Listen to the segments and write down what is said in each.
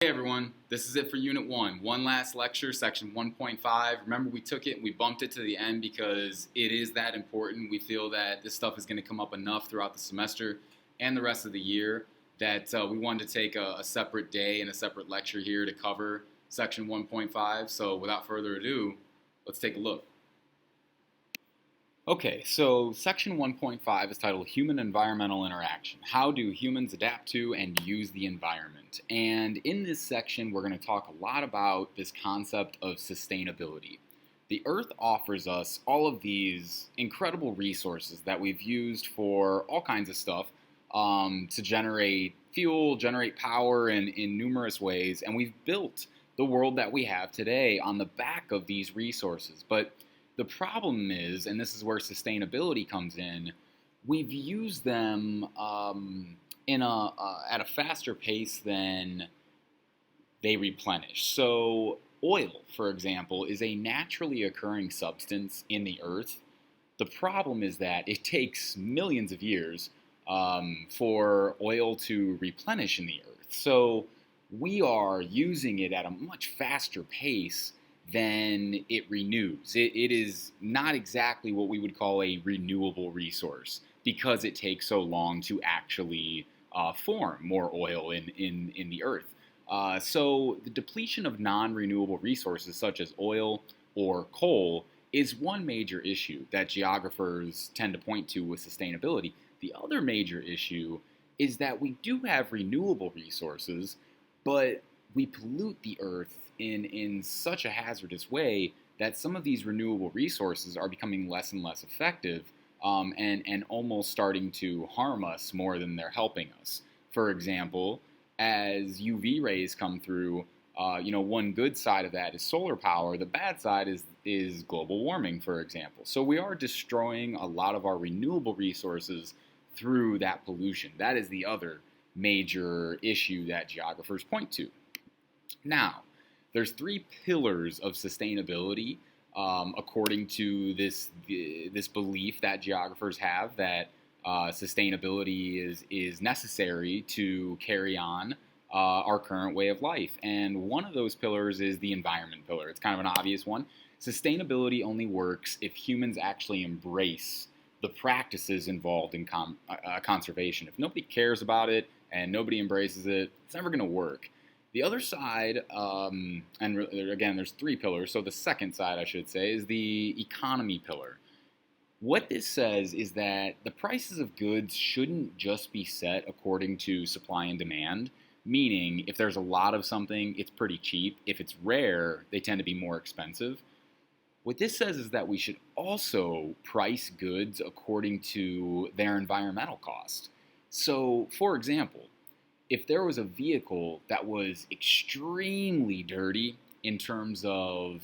Hey everyone, this is it for Unit 1. One last lecture, Section 1.5. Remember, we took it and we bumped it to the end because it is that important. We feel that this stuff is going to come up enough throughout the semester and the rest of the year that we wanted to take a separate day and a separate lecture here to cover Section 1.5. So without further ado, let's take a look. Okay, so Section 1.5 is titled Human Environmental Interaction. How do humans adapt to and use the environment? And in this section, we're going to talk a lot about this concept of sustainability. The Earth offers us all of these incredible resources that we've used for all kinds of stuff to generate fuel, generate power in numerous ways, and we've built the world that we have today on the back of these resources. But the problem is, and this is where sustainability comes in, we've used them at a faster pace than they replenish. So oil, for example, is a naturally occurring substance in the earth. The problem is that it takes millions of years for oil to replenish in the earth. So we are using it at a much faster pace than it renews. It is not exactly what we would call a renewable resource because it takes so long to actually form more oil in the earth. So the depletion of non-renewable resources such as oil or coal is one major issue that geographers tend to point to with sustainability. The other major issue is that we do have renewable resources, but we pollute the earth in such a hazardous way that some of these renewable resources are becoming less and less effective and almost starting to harm us more than they're helping us. For example, as UV rays come through, one good side of that is solar power. The bad side is global warming, for example. So we are destroying a lot of our renewable resources through that pollution. That is the other major issue that geographers point to. Now, there's three pillars of sustainability, according to this belief that geographers have that sustainability is necessary to carry on our current way of life. And one of those pillars is the environment pillar. It's kind of an obvious one. Sustainability only works if humans actually embrace the practices involved in conservation. If nobody cares about it and nobody embraces it, it's never going to work. The other side, and again, there's three pillars, so the second side, I should say, is the economy pillar. What this says is that the prices of goods shouldn't just be set according to supply and demand, meaning if there's a lot of something, it's pretty cheap. If it's rare, they tend to be more expensive. What this says is that we should also price goods according to their environmental cost. So, for example, if there was a vehicle that was extremely dirty in terms of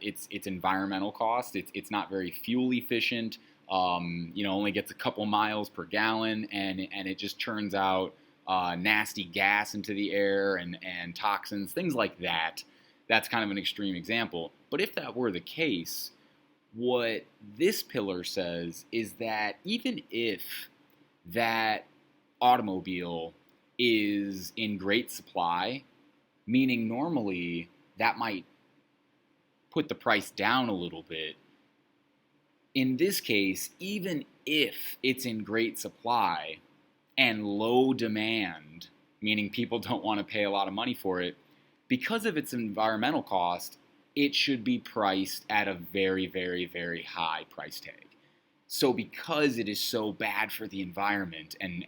its environmental cost, it's not very fuel efficient, only gets a couple miles per gallon, and it just turns out nasty gas into the air and toxins, things like that. That's kind of an extreme example. But if that were the case, what this pillar says is that even if that automobile is in great supply, meaning normally that might put the price down a little bit. In this case, even if it's in great supply and low demand, meaning people don't want to pay a lot of money for it, because of its environmental cost, it should be priced at a very, very, very high price tag. So because it is so bad for the environment and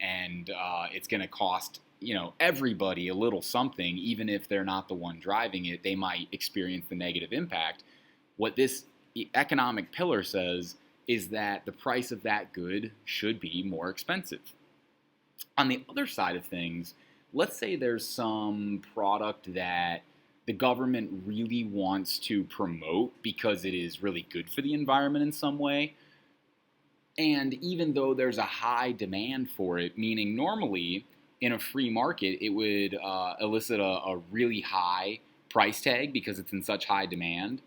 it's going to cost everybody a little something, even if they're not the one driving it, they might experience the negative impact. What this economic pillar says is that the price of that good should be more expensive. On the other side of things, let's say there's some product that the government really wants to promote because it is really good for the environment in some way. And even though there's a high demand for it, meaning normally in a free market, it would elicit a really high price tag because it's in such high demand.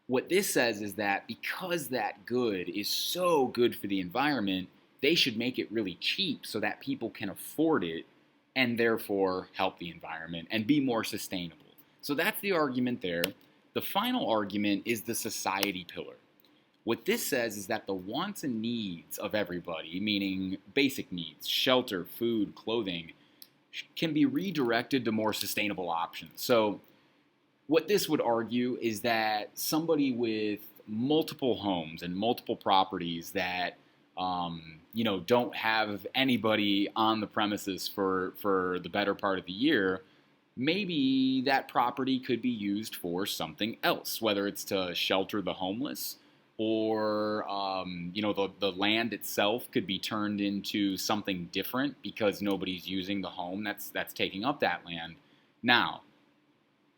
What this says is that because that good is so good for the environment, they should make it really cheap so that people can afford it and therefore help the environment and be more sustainable. So that's the argument there. The final argument is the society pillar. What this says is that the wants and needs of everybody, meaning basic needs, shelter, food, clothing, can be redirected to more sustainable options. So what this would argue is that somebody with multiple homes and multiple properties that don't have anybody on the premises for the better part of the year, maybe that property could be used for something else, whether it's to shelter the homeless or the land itself could be turned into something different because nobody's using the home that's taking up that land. Now,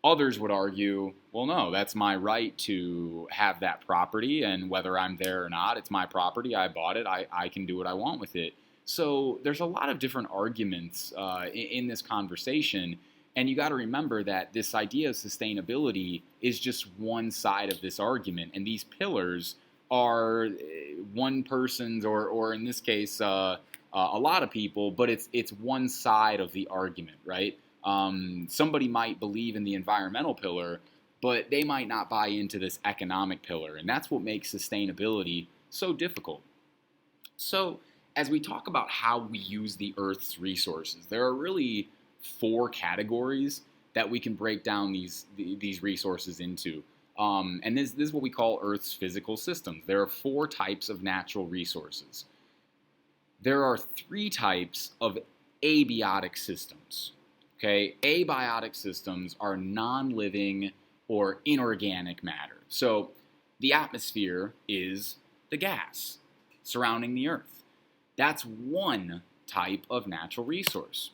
others would argue, well, no, that's my right to have that property, and whether I'm there or not, it's my property, I bought it, I can do what I want with it. So there's a lot of different arguments in this conversation, and you got to remember that this idea of sustainability is just one side of this argument, and these pillars are one person's, or in this case, a lot of people, but it's one side of the argument, right? Somebody might believe in the environmental pillar, but they might not buy into this economic pillar, and that's what makes sustainability so difficult. So as we talk about how we use the Earth's resources, there are really 4 categories that we can break down these resources into. And this is what we call Earth's physical systems. There are 4 types of natural resources. There are 3 types of abiotic systems. Okay, abiotic systems are non-living or inorganic matter. So the atmosphere is the gas surrounding the Earth. That's one type of natural resource.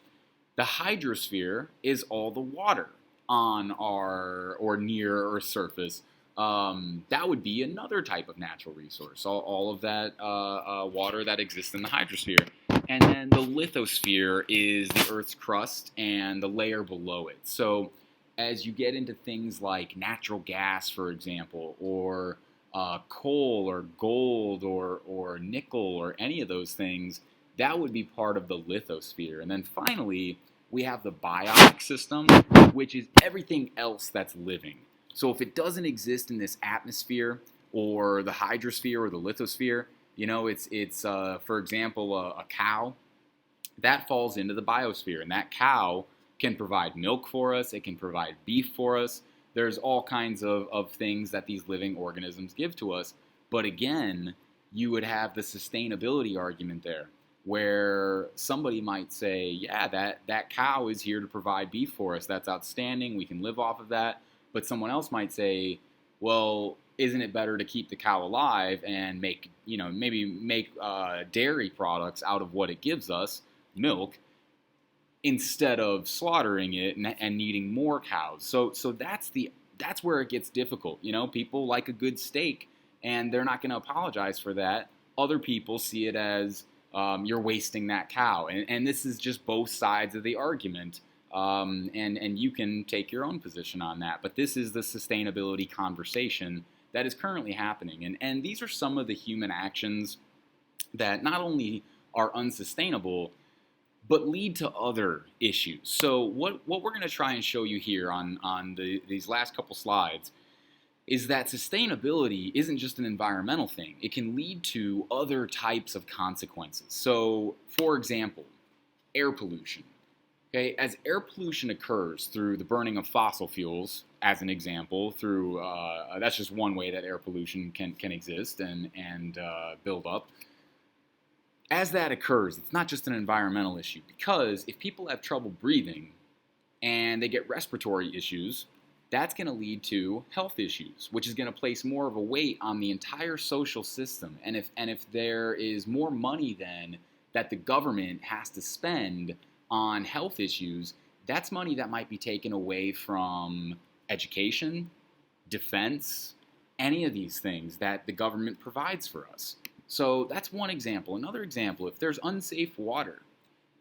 The hydrosphere is all the water on our or near Earth's surface. That would be another type of natural resource, all of that water that exists in the hydrosphere. And then the lithosphere is the Earth's crust and the layer below it. So as you get into things like natural gas, for example, or coal or gold or nickel or any of those things, that would be part of the lithosphere. And then finally, we have the biotic system, which is everything else that's living. So if it doesn't exist in this atmosphere or the hydrosphere or the lithosphere, it's for example, a cow, that falls into the biosphere. And that cow can provide milk for us. It can provide beef for us. There's all kinds of things that these living organisms give to us. But again, you would have the sustainability argument there, where somebody might say, yeah, that cow is here to provide beef for us. That's outstanding. We can live off of that. But someone else might say, well, isn't it better to keep the cow alive and make dairy products out of what it gives us, milk, instead of slaughtering it and needing more cows? So that's where it gets difficult. People like a good steak, and they're not going to apologize for that. Other people see it as you're wasting that cow, and this is just both sides of the argument. And you can take your own position on that. But this is the sustainability conversation that is currently happening. And these are some of the human actions that not only are unsustainable, but lead to other issues. So what we're going to try and show you here on these last couple slides is that sustainability isn't just an environmental thing. It can lead to other types of consequences. So, for example, air pollution. Okay, as air pollution occurs through the burning of fossil fuels, as an example, through that's just one way that air pollution can exist and build up. As that occurs, it's not just an environmental issue, because if people have trouble breathing and they get respiratory issues, that's going to lead to health issues, which is going to place more of a weight on the entire social system. And if there is more money then that the government has to spend on health issues, that's money that might be taken away from education, defense, any of these things that the government provides for us. So that's one example. Another example, if there's unsafe water,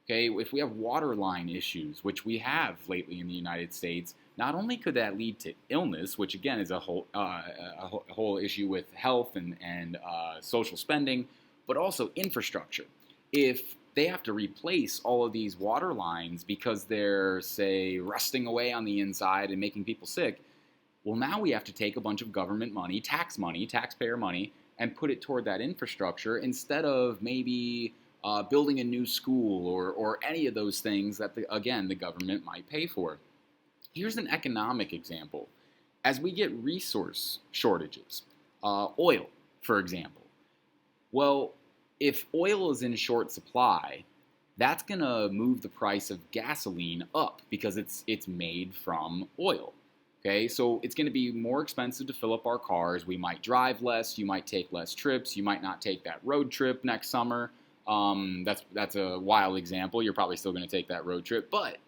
okay, if we have water line issues, which we have lately in the United States, not only could that lead to illness, which again is a whole issue with health and social spending, but also infrastructure. If they have to replace all of these water lines because they're, say, rusting away on the inside and making people sick. Well, now we have to take a bunch of government money, taxpayer money, and put it toward that infrastructure instead of maybe building a new school or any of those things that, again, the government might pay for. Here's an economic example. As we get resource shortages, oil, for example, well, if oil is in short supply, that's going to move the price of gasoline up because it's made from oil. Okay, so it's going to be more expensive to fill up our cars. We might drive less. You might take less trips. You might not take that road trip next summer. That's a wild example. You're probably still going to take that road trip, but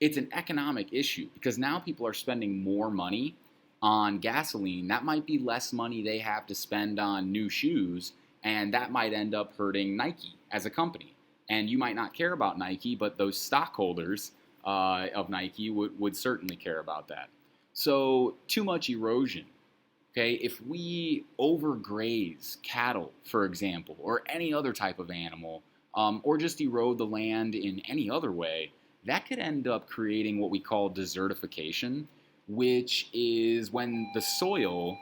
it's an economic issue because now people are spending more money on gasoline. That might be less money they have to spend on new shoes, and that might end up hurting Nike as a company. And you might not care about Nike, but those stockholders of Nike would certainly care about that. So too much erosion. Okay, if we overgraze cattle, for example, or any other type of animal, or just erode the land in any other way, that could end up creating what we call desertification, which is when the soil...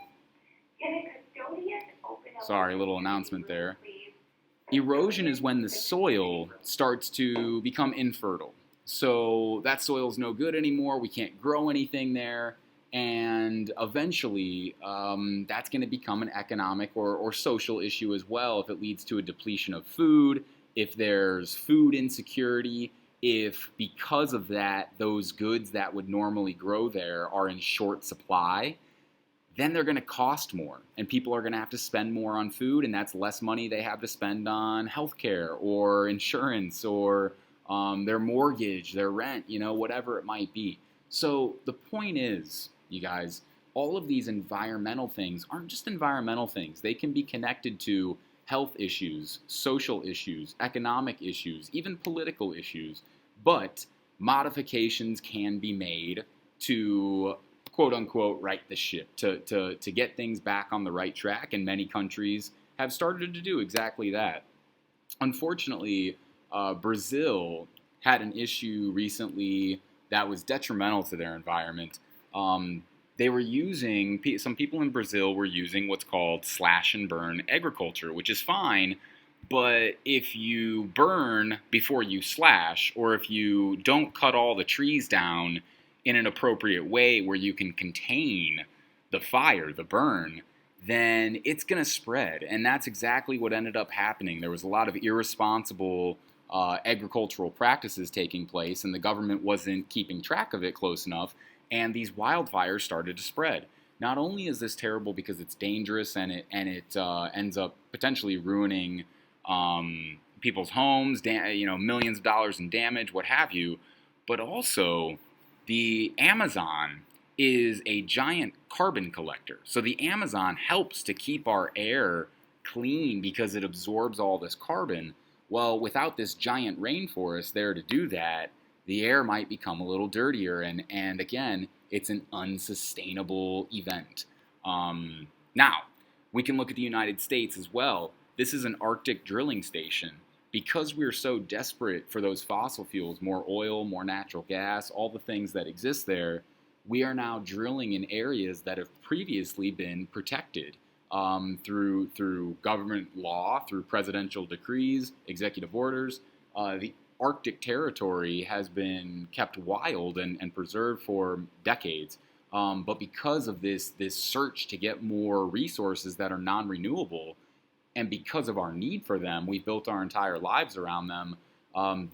Sorry, a little announcement there. Erosion is when the soil starts to become infertile. So that soil's no good anymore. We can't grow anything there. And eventually, that's going to become an economic or social issue as well if it leads to a depletion of food, if there's food insecurity, if because of that, those goods that would normally grow there are in short supply, then they're going to cost more. And people are going to have to spend more on food, and that's less money they have to spend on healthcare or insurance or their mortgage, their rent, whatever it might be. So the point is, you guys, all of these environmental things aren't just environmental things. They can be connected to health issues, social issues, economic issues, even political issues. But modifications can be made to, quote unquote, right the ship, to get things back on the right track. And many countries have started to do exactly that. Unfortunately, Brazil had an issue recently that was detrimental to their environment. They were using, some people in Brazil were using what's called slash and burn agriculture, which is fine, but if you burn before you slash, or if you don't cut all the trees down in an appropriate way where you can contain the fire, the burn, then it's going to spread. And that's exactly what ended up happening. There was a lot of irresponsible agricultural practices taking place, and the government wasn't keeping track of it close enough, and these wildfires started to spread. Not only is this terrible because it's dangerous and it ends up potentially ruining people's homes, millions of dollars in damage, what have you, but also the Amazon is a giant carbon collector. So the Amazon helps to keep our air clean because it absorbs all this carbon. Well, without this giant rainforest there to do that, the air might become a little dirtier, and again, it's an unsustainable event. Now, we can look at the United States as well. This is an Arctic drilling station. Because we're so desperate for those fossil fuels, more oil, more natural gas, all the things that exist there, we are now drilling in areas that have previously been protected through government law, through presidential decrees, executive orders. The Arctic territory has been kept wild and preserved for decades. But because of this search to get more resources that are non-renewable, and because of our need for them, we've built our entire lives around them.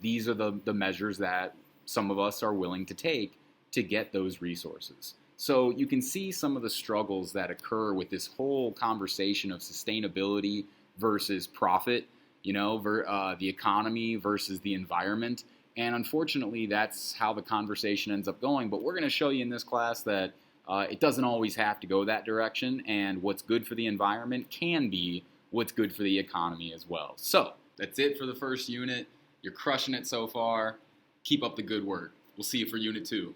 These are the measures that some of us are willing to take to get those resources. So you can see some of the struggles that occur with this whole conversation of sustainability versus profit, the economy versus the environment. And unfortunately, that's how the conversation ends up going. But we're going to show you in this class that it doesn't always have to go that direction. And what's good for the environment can be what's good for the economy as well. So that's it for the first unit. You're crushing it so far. Keep up the good work. We'll see you for Unit 2.